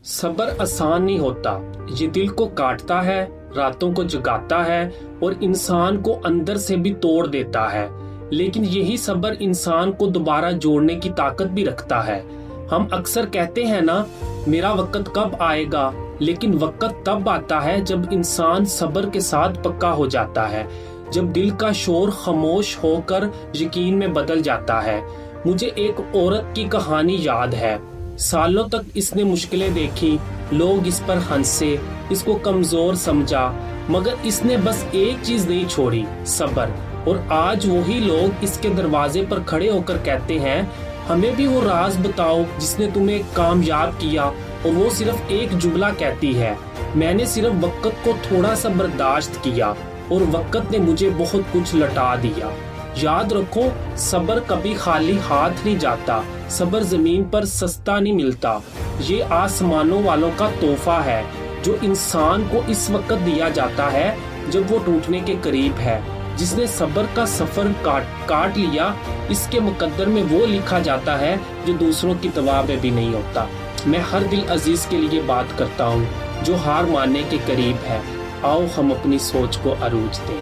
सब्र आसान नहीं होता। ये दिल को काटता है, रातों को जगाता है और इंसान को अंदर से भी तोड़ देता है। लेकिन यही सब्र इंसान को दोबारा जोड़ने की ताकत भी रखता है। हम अक्सर कहते हैं ना, मेरा वक्त कब आएगा, लेकिन वक्त तब आता है जब इंसान सब्र के साथ पक्का हो जाता है, जब दिल का शोर खामोश होकर यकीन में बदल जाता है। मुझे एक औरत की कहानी याद है। सालों तक इसने मुश्किलें देखी, लोग इस पर हंसे, इसको कमजोर समझा, मगर इसने बस एक चीज नहीं छोड़ी, सब्र। और आज वही लोग इसके दरवाजे पर खड़े होकर कहते हैं, हमें भी वो राज बताओ जिसने तुम्हें कामयाब किया। और वो सिर्फ एक जुमला कहती है, मैंने सिर्फ वक्त को थोड़ा सा बर्दाश्त किया और वक्त ने मुझे बहुत कुछ लौटा दिया। याद रखो, सब्र कभी खाली हाथ नहीं जाता, सब्र जमीन पर सस्ता नहीं मिलता। ये आसमानों वालों का तोहफा है जो इंसान को इस वक्त दिया जाता है जब वो टूटने के करीब है। जिसने सब्र का सफर काट लिया, इसके मुकद्दर में वो लिखा जाता है जो दूसरों की दवा में भी नहीं होता। मैं हर दिल अजीज के लिए बात करता हूँ जो हार मानने के करीब है। आओ हम अपनी सोच को अरूज दें।